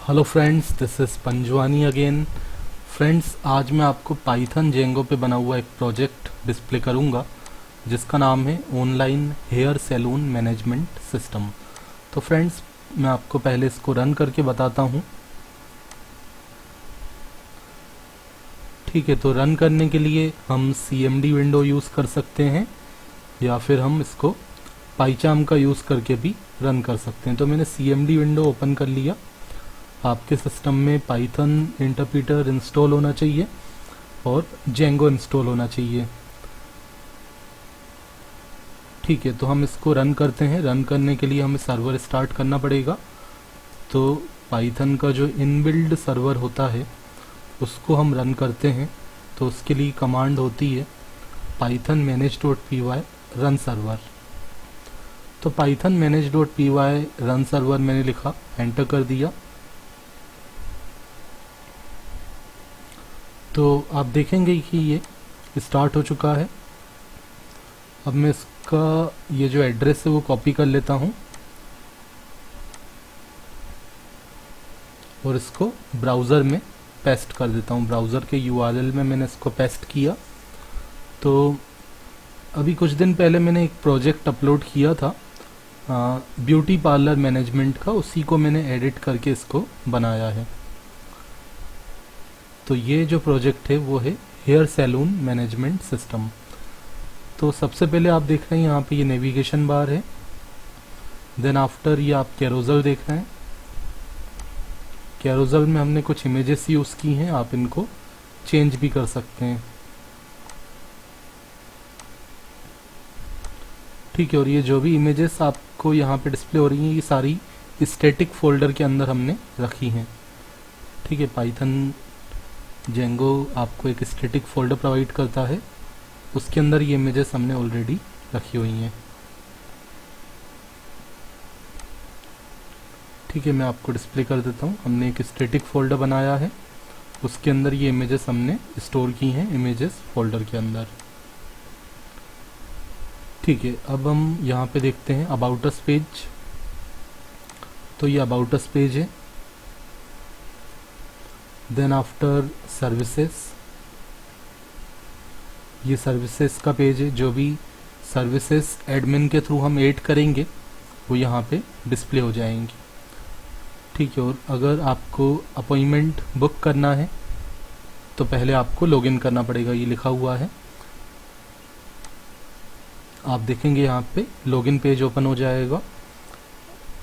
Hello friends, this is Panjwani again. Friends, आज मैं आपको पाइथन जेंगो पे बना हुआ एक प्रोजेक्ट डिस्प्ले करूंगा जिसका नाम है online hair salon management system. तो फ्रेंड्स, मैं आपको पहले इसको रन करके बताता हूं। ठीक है, तो रन करने के लिए हम CMD विंडो यूज़ कर सकते हैं या फिर हम इसको पाइचार्म का यूज़ करके भी रन कर सकते हैं। तो मैंने CMD विंडो ओपन कर लिया। आपके सिस्टम में पाइथन इंटरप्रीटर इंस्टॉल होना चाहिए और जेंगो इंस्टॉल होना चाहिए। ठीक है, तो हम इसको रन करते हैं। रन करने के लिए हमें सर्वर स्टार्ट करना पड़ेगा। तो पाइथन का जो इनबिल्ड सर्वर होता है उसको हम रन करते हैं। तो उसके लिए कमांड होती है पाइथन manage.py रन सर्वर। तो पाइथन manage.py रन सर्वर मैंने लिखा, एंटर कर दिया। तो आप देखेंगे कि ये स्टार्ट हो चुका है। अब मैं इसका ये जो एड्रेस है वो कॉपी कर लेता हूँ और इसको ब्राउज़र में पेस्ट कर देता हूँ। ब्राउज़र के URL में मैंने इसको पेस्ट किया। तो अभी कुछ दिन पहले मैंने एक प्रोजेक्ट अपलोड किया था ब्यूटी पार्लर मैनेजमेंट का, उसी को मैंने एडिट करके इसको बनाया है। तो ये जो प्रोजेक्ट है वो है हेयर सैलून मैनेजमेंट सिस्टम। तो सबसे पहले आप देख रहे हैं यहाँ पे ये नेविगेशन बार है। देन आफ्टर ये आप कैरोजल देख रहे हैं। कैरोजल में हमने कुछ इमेजेस यूज़ की हैं, आप इनको चेंज भी कर सकते हैं। ठीक है, और ये जो भी इमेजेस आपको यहाँ पे डिस्प्ले हो रही हैं ये सारी स्टैटिक फोल्डर के अंदर हमने रखी हैं। ठीक है, पाइथन जेंगो आपको एक स्टैटिक फोल्डर प्रोवाइड करता है, उसके अंदर ये इमेजेस हमने ऑलरेडी रखी हुई हैं। ठीक है, मैं आपको डिस्प्ले कर देता हूँ। हमने एक स्टैटिक फोल्डर बनाया है, उसके अंदर ये इमेजेस हमने स्टोर की हैं इमेजेस फोल्डर के अंदर। ठीक है, अब हम यहाँ पे देखते हैं अबाउट अस पेज। तो ये अबाउट अस पेज है। देन आफ्टर सर्विसेज, ये सर्विसेज का पेज है। जो भी सर्विसेज एडमिन के थ्रू हम ऐड करेंगे वो यहाँ पे डिस्प्ले हो जाएंगी। ठीक है, और अगर आपको अपॉइंटमेंट बुक करना है तो पहले आपको लॉगिन करना पड़ेगा, ये लिखा हुआ है। आप देखेंगे यहाँ पे लॉगिन पेज ओपन हो जाएगा।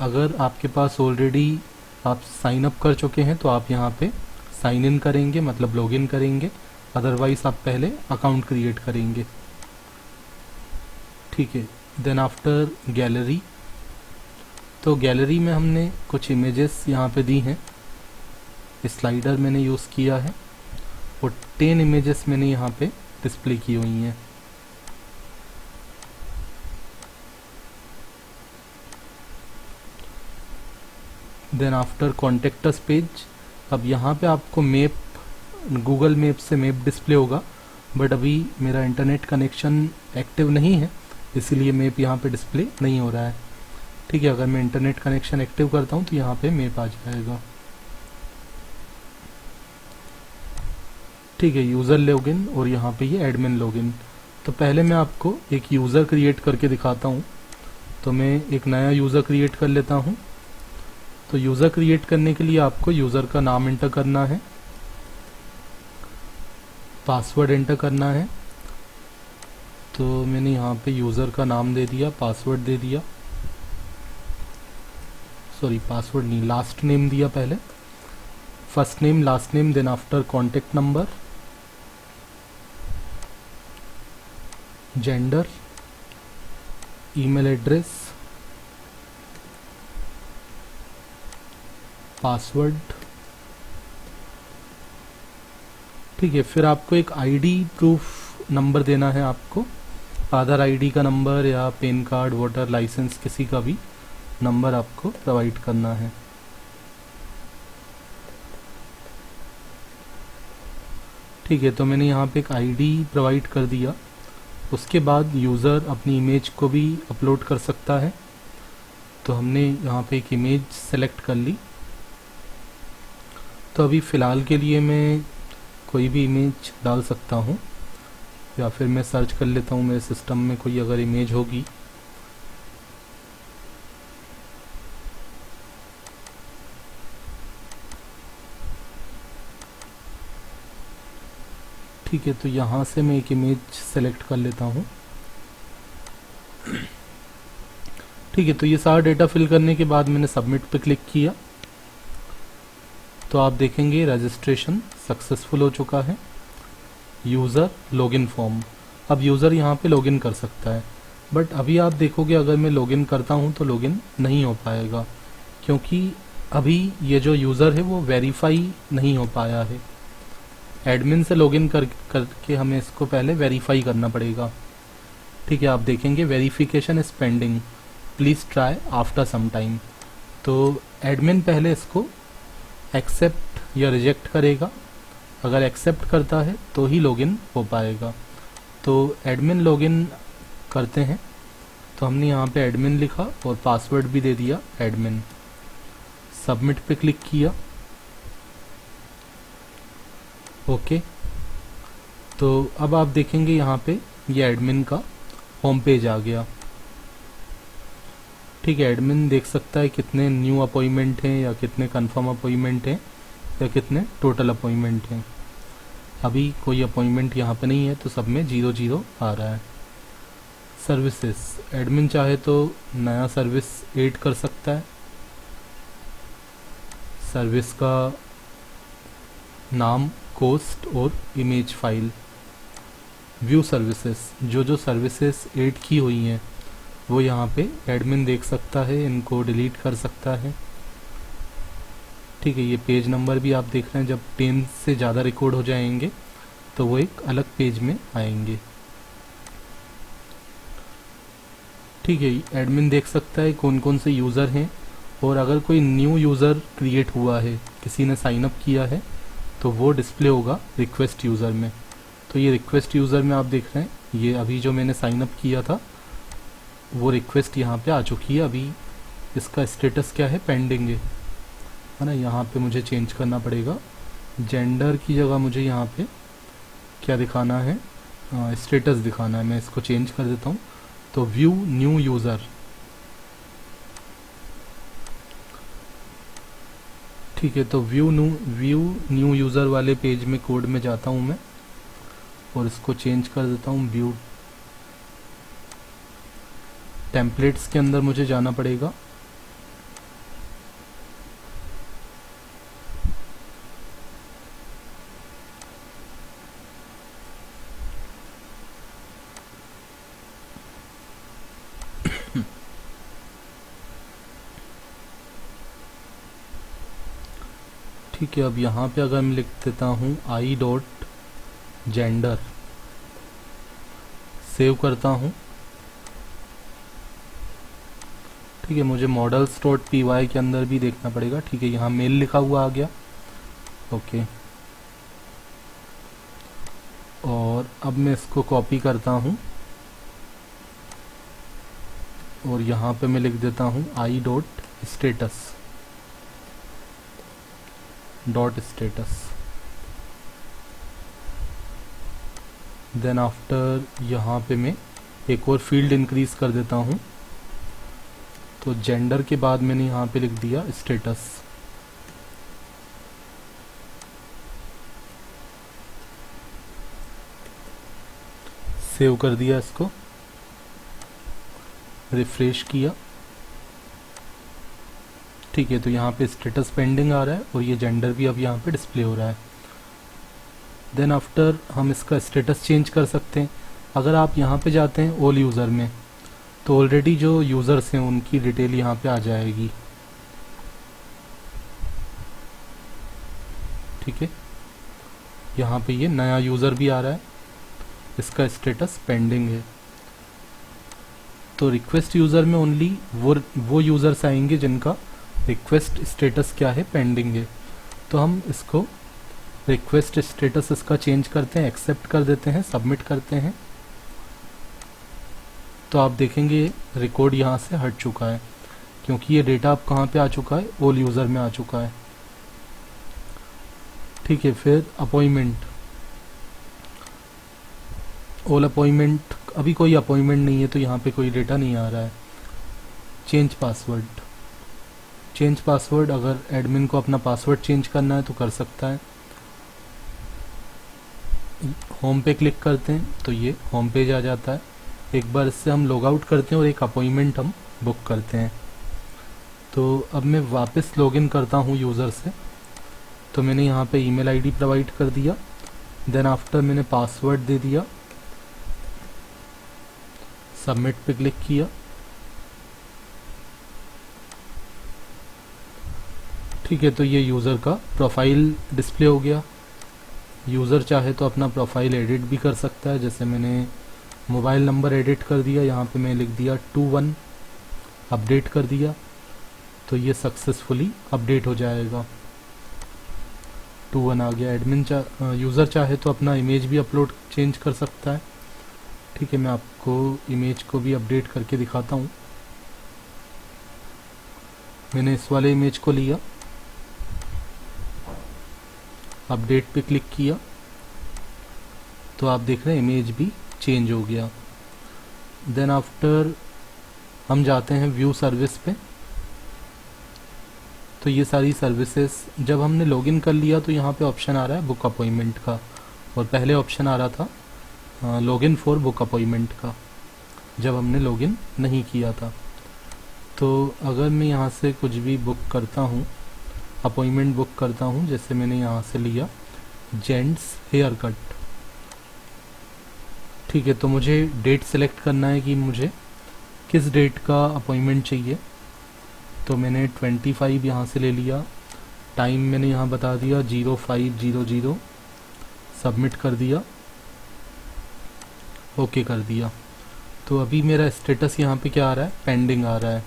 अगर आपके पास ऑलरेडी आप साइन अप कर चुके हैं तो आप यहाँ पे साइन इन करेंगे, मतलब लॉगिन करेंगे। अदरवाइज आप पहले अकाउंट क्रिएट करेंगे। ठीक है, देन आफ्टर गैलरी। तो गैलरी में हमने कुछ इमेजेस यहाँ पे दी हैं, स्लाइडर मैंने यूज़ किया है और 10 इमेजेस मैंने यहाँ पे डिस्प्ले की हुई हैं। Then after contact us page. अब यहाँ पे आपको मैप, गूगल मैप से मैप डिस्प्ले होगा, बट अभी मेरा इंटरनेट कनेक्शन एक्टिव नहीं है इसीलिए मैप यहाँ पे डिस्प्ले नहीं हो रहा है। ठीक है, अगर मैं इंटरनेट कनेक्शन एक्टिव करता हूँ तो यहाँ पे मैप आ जाएगा। ठीक है, यूज़र लॉगिन और यहाँ पे ये एडमिन लॉगिन। तो पहले मैं आपको एक यूज़र क्रिएट करके दिखाता हूँ। तो मैं एक नया यूज़र क्रिएट कर लेता हूँ। तो यूज़र क्रिएट करने के लिए आपको यूज़र का नाम एंटर करना है, पासवर्ड एंटर करना है। तो मैंने यहाँ पे यूज़र का नाम दे दिया, पासवर्ड दे दिया, सॉरी पासवर्ड नहीं, लास्ट नेम दिया पहले, first name last name. Then after contact number, gender, email address, password. ठीक है, फिर आपको एक आईडी प्रूफ नंबर देना है आपको, आधार आईडी का नंबर या पैन कार्ड, वोटर लाइसेंस, किसी का भी नंबर आपको प्रोवाइड करना है। ठीक है, तो मैंने यहाँ पे एक आईडी प्रोवाइड कर दिया। उसके बाद यूज़र अपनी इमेज को भी अपलोड कर सकता है। तो हमने यहाँ पे एक इमेज सेलेक्ट कर ली। तो अभी फ़िलहाल के लिए मैं कोई भी इमेज डाल सकता हूँ, या फिर मैं सर्च कर लेता हूँ मेरे सिस्टम में कोई अगर इमेज होगी। ठीक है, तो यहाँ से मैं एक इमेज सेलेक्ट कर लेता हूँ। ठीक है, तो ये सारा डेटा फिल करने के बाद मैंने सबमिट पे क्लिक किया, तो आप देखेंगे रजिस्ट्रेशन सक्सेसफुल हो चुका है। यूज़र लॉगिन फॉर्म, अब यूज़र यहाँ पे लॉगिन कर सकता है, बट अभी आप देखोगे अगर मैं लॉगिन करता हूँ तो लॉगिन नहीं हो पाएगा, क्योंकि अभी ये जो यूज़र है वो वेरीफाई नहीं हो पाया है। एडमिन से लॉगिन करके हमें इसको पहले वेरीफाई करना पड़ेगा। ठीक है, आप देखेंगे verification is pending, please try after some time. तो एडमिन पहले इसको एक्सेप्ट या रिजेक्ट करेगा, अगर एक्सेप्ट करता है तो ही लॉगिन हो पाएगा। तो एडमिन लॉगिन करते हैं, तो हमने यहाँ पे एडमिन लिखा और पासवर्ड भी दे दिया एडमिन। सबमिट पे क्लिक किया, ओके। तो अब आप देखेंगे यहाँ पे ये एडमिन का होम पेज आ गया। ठीक है, एडमिन देख सकता है कितने न्यू अपॉइंटमेंट हैं या कितने कंफर्म अपॉइंटमेंट हैं या कितने टोटल अपॉइंटमेंट हैं। अभी कोई अपॉइंटमेंट यहाँ पे नहीं है, तो सब में 0 आ रहा है। सर्विसेज, एडमिन चाहे तो नया सर्विस ऐड कर सकता है। सर्विस का नाम, कॉस्ट और इमेज फाइल। व्यू सर्विसेज, जो सर्विसेज ऐड की हुई हैं वो यहाँ पे एडमिन देख सकता है, इनको डिलीट कर सकता है। ठीक है, ये पेज नंबर भी आप देख रहे हैं, जब 10 से ज़्यादा रिकॉर्ड हो जाएंगे तो वो एक अलग पेज में आएंगे। ठीक है, एडमिन देख सकता है कौन कौन से यूज़र हैं, और अगर कोई न्यू यूज़र क्रिएट हुआ है, किसी ने साइन अप किया है, तो वो डिस्प्ले होगा रिक्वेस्ट यूज़र में। तो ये रिक्वेस्ट यूज़र में आप देख रहे हैं, ये अभी जो मैंने साइन अप किया था वो रिक्वेस्ट यहाँ पे आ चुकी है। अभी इसका स्टेटस क्या है, पेंडिंग है ना। यहाँ पे मुझे चेंज करना पड़ेगा, जेंडर की जगह मुझे यहाँ पे क्या दिखाना है, स्टेटस दिखाना है। मैं इसको चेंज कर देता हूँ, तो व्यू न्यू यूज़र। ठीक है, तो व्यू न्यू यूज़र वाले पेज में कोड में जाता हूँ मैं और इसको चेंज कर देता हूँ व्यू। टेम्पलेट्स के अंदर मुझे जाना पड़ेगा, ठीक है। अब यहाँ पे अगर मैं लिख देता हूँ i.gender, सेव करता हूँ। ठीक है, मुझे models.py के अंदर भी देखना पड़ेगा। ठीक है, यहाँ मेल लिखा हुआ आ गया, ओके। और अब मैं इसको कॉपी करता हूँ और यहाँ पे मैं लिख देता हूँ i.status देन आफ्टर यहाँ पे मैं एक और फील्ड इंक्रीज कर देता हूँ। तो जेंडर के बाद मैंने यहाँ पे लिख दिया स्टेटस। सेव कर दिया, इसको रिफ्रेश किया। ठीक है, तो यहाँ पे स्टेटस पेंडिंग आ रहा है और ये जेंडर भी अब यहाँ पे डिस्प्ले हो रहा है। देन आफ्टर हम इसका स्टेटस चेंज कर सकते हैं। अगर आप यहाँ पे जाते हैं ऑल यूज़र में, तो ऑलरेडी जो यूज़र्स हैं उनकी डिटेल यहाँ पे आ जाएगी। ठीक है, यहाँ पे ये नया यूज़र भी आ रहा है, इसका स्टेटस पेंडिंग है। तो रिक्वेस्ट यूज़र में ओनली वो यूज़र्स आएंगे जिनका रिक्वेस्ट स्टेटस क्या है, पेंडिंग है। तो हम इसको रिक्वेस्ट स्टेटस इसका चेंज करते हैं, एक्सेप्ट कर देते हैं, सबमिट करते हैं। तो आप देखेंगे रिकॉर्ड यहाँ से हट चुका है, क्योंकि ये डेटा अब कहाँ पे आ चुका है, ऑल यूज़र में आ चुका है। ठीक है, फिर अपॉइंटमेंट, ऑल अपॉइंटमेंट, अभी कोई अपॉइंटमेंट नहीं है तो यहाँ पे कोई डेटा नहीं आ रहा है। चेंज पासवर्ड, चेंज पासवर्ड, अगर एडमिन को अपना पासवर्ड चेंज करना है तो कर सकता है। होम पे क्लिक करते हैं तो ये होम पेज आ जाता है। एक बार इससे हम लॉग आउट करते हैं और एक अपॉइंटमेंट हम बुक करते हैं। तो अब मैं वापस लॉगिन करता हूँ यूज़र से। तो मैंने यहाँ पे ईमेल आईडी प्रोवाइड कर दिया, देन आफ्टर मैंने पासवर्ड दे दिया, सबमिट पे क्लिक किया। ठीक है, तो ये यूज़र का प्रोफाइल डिस्प्ले हो गया। यूज़र चाहे तो अपना प्रोफाइल एडिट भी कर सकता है, जैसे मैंने मोबाइल नंबर एडिट कर दिया, यहाँ पे मैं लिख दिया 21, अपडेट कर दिया तो ये सक्सेसफुली अपडेट हो जाएगा। 21 आ गया। एडमिन यूज़र चाहे तो अपना इमेज भी अपलोड चेंज कर सकता है। ठीक है, मैं आपको इमेज को भी अपडेट करके दिखाता हूँ। मैंने इस वाले इमेज को लिया, अपडेट पे क्लिक किया तो आप देख रहे हैं इमेज भी चेंज हो गया। देन आफ्टर हम जाते हैं व्यू सर्विस पे। तो ये सारी सर्विसेज जब हमने लॉगिन कर लिया तो यहाँ पे ऑप्शन आ रहा है बुक अपॉइंटमेंट का, और पहले ऑप्शन आ रहा था लॉगिन फॉर बुक अपॉइंटमेंट का, जब हमने लॉगिन नहीं किया था। तो अगर मैं यहाँ से कुछ भी बुक करता हूँ, अपॉइंटमेंट बुक करता हूँ, जैसे मैंने यहाँ से लिया जेंट्स हेयर कट। ठीक है, तो मुझे डेट सेलेक्ट करना है कि मुझे किस डेट का अपॉइंटमेंट चाहिए। तो मैंने 25 यहाँ से ले लिया, टाइम मैंने यहाँ बता दिया 0500, सबमिट कर दिया, ओके कर दिया। तो अभी मेरा स्टेटस यहाँ पे क्या आ रहा है, पेंडिंग आ रहा है।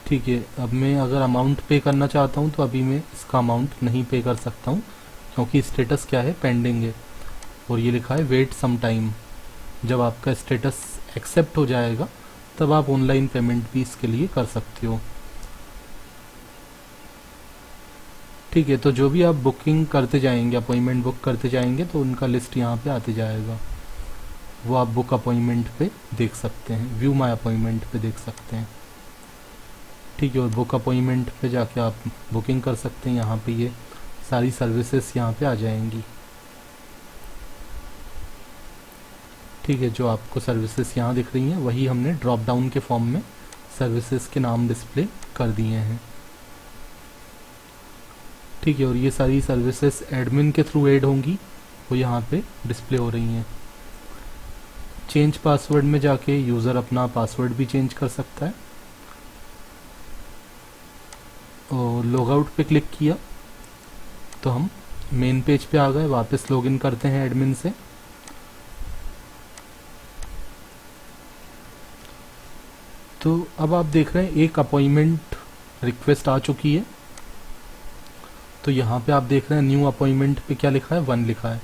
ठीक है, अब मैं अगर अमाउंट पे करना चाहता हूँ तो अभी मैं इसका अमाउंट नहीं पे कर सकता हूँ, क्योंकि स्टेटस क्या है, पेंडिंग है, और ये लिखा है वेट सम टाइम। जब आपका स्टेटस एक्सेप्ट हो जाएगा तब आप ऑनलाइन पेमेंट भी इसके लिए कर सकते हो। ठीक है, तो जो भी आप बुकिंग करते जाएंगे, अपॉइंटमेंट बुक करते जाएंगे तो उनका लिस्ट यहाँ पे आते जाएगा, वो आप बुक अपॉइंटमेंट पे देख सकते हैं, व्यू माय अपॉइंटमेंट पे देख सकते हैं। ठीक है, और बुक अपॉइंटमेंट पे जाके आप बुकिंग कर सकते हैं। यहाँ पे ये सारी सर्विसेज यहाँ पे आ जाएंगी। ठीक है, जो आपको सर्विसेज यहाँ दिख रही हैं वही हमने ड्रॉप डाउन के फॉर्म में सर्विसेज के नाम डिस्प्ले कर दिए हैं। ठीक है, और ये सारी सर्विसेज एडमिन के थ्रू ऐड होंगी, वो यहाँ पे डिस्प्ले हो रही हैं। चेंज पासवर्ड में जाके यूज़र अपना पासवर्ड भी चेंज कर सकता है, और लॉग आउट पे क्लिक किया तो हम मेन पेज पे आ गए। वापस लॉगिन करते हैं एडमिन से। तो अब आप देख रहे हैं एक अपॉइंटमेंट रिक्वेस्ट आ चुकी है। तो यहाँ पे आप देख रहे हैं न्यू अपॉइंटमेंट पे क्या लिखा है, 1 लिखा है।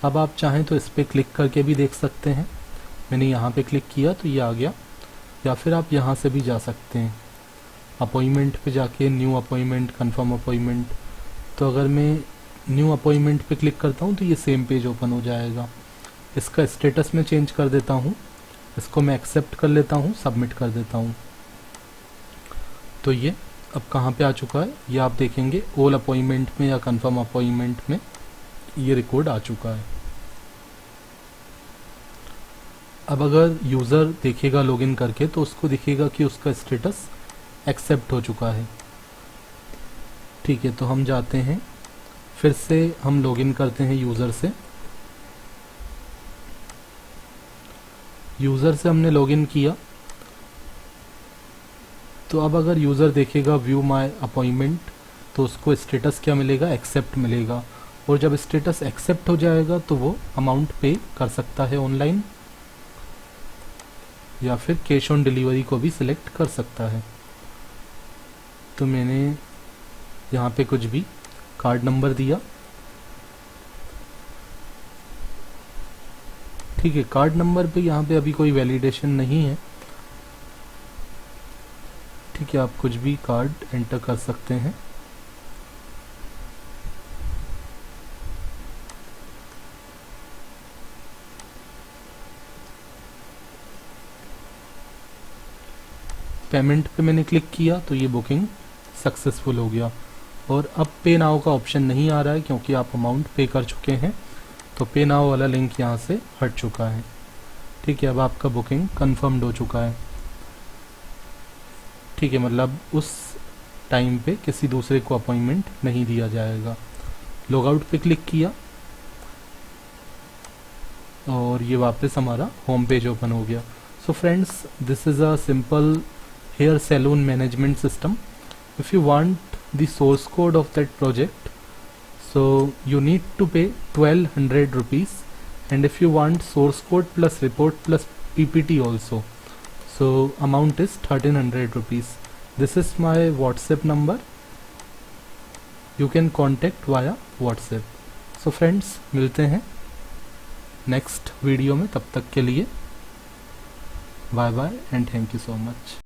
अब आप चाहें तो इस पर क्लिक करके भी देख सकते हैं। मैंने यहाँ पे क्लिक किया तो ये आ गया, या फिर आप यहाँ से भी जा सकते हैं अपॉइंटमेंट पे जाके न्यू अपॉइंटमेंट, कंफर्म अपॉइंटमेंट। तो अगर मैं न्यू अपॉइंटमेंट पे क्लिक करता हूँ तो ये सेम पेज ओपन हो जाएगा। इसका स्टेटस में चेंज कर देता हूँ, इसको मैं एक्सेप्ट कर लेता हूँ, सबमिट कर देता हूँ। तो ये अब कहाँ पे आ चुका है, ये आप देखेंगे ऑल अपॉइंटमेंट में या कंफर्म अपॉइंटमेंट में ये रिकॉर्ड आ चुका है। अब अगर यूज़र देखेगा लॉगिन करके तो उसको दिखेगा कि उसका स्टेटस एक्सेप्ट हो चुका है। ठीक है, तो हम जाते हैं, फिर से हम लॉगिन करते हैं यूज़र से। यूज़र से हमने लॉगिन किया तो अब अगर यूज़र देखेगा व्यू माय अपॉइंटमेंट तो उसको स्टेटस क्या मिलेगा, एक्सेप्ट मिलेगा। और जब स्टेटस एक्सेप्ट हो जाएगा तो वो अमाउंट पे कर सकता है ऑनलाइन, या फिर कैश ऑन डिलीवरी को भी सिलेक्ट कर सकता है। तो मैंने यहाँ पे कुछ भी कार्ड नंबर दिया। ठीक है, कार्ड नंबर पे यहाँ पे अभी कोई वैलिडेशन नहीं है। ठीक है, आप कुछ भी कार्ड एंटर कर सकते हैं। पेमेंट पे मैंने क्लिक किया तो ये बुकिंग सक्सेसफुल हो गया। और अब पे नाउ का ऑप्शन नहीं आ रहा है क्योंकि आप अमाउंट पे कर चुके हैं, तो पे नाउ वाला लिंक यहाँ से हट चुका है। ठीक है, अब आपका बुकिंग कंफर्म्ड हो चुका है। ठीक है, मतलब उस टाइम पे किसी दूसरे को अपॉइंटमेंट नहीं दिया जाएगा। लॉगआउट पे क्लिक किया और ये वापस हमारा होम पेज ओपन हो गया। So friends, this is a simple hair salon management system. If you want the source code of that project, so you need to pay 1200 rupees, and if you want source code plus report plus PPT also, so amount is 1300 rupees. This is my WhatsApp number, you can contact via WhatsApp. So friends, मिलते हैं next video में, तब तक के लिए bye bye and thank you so much.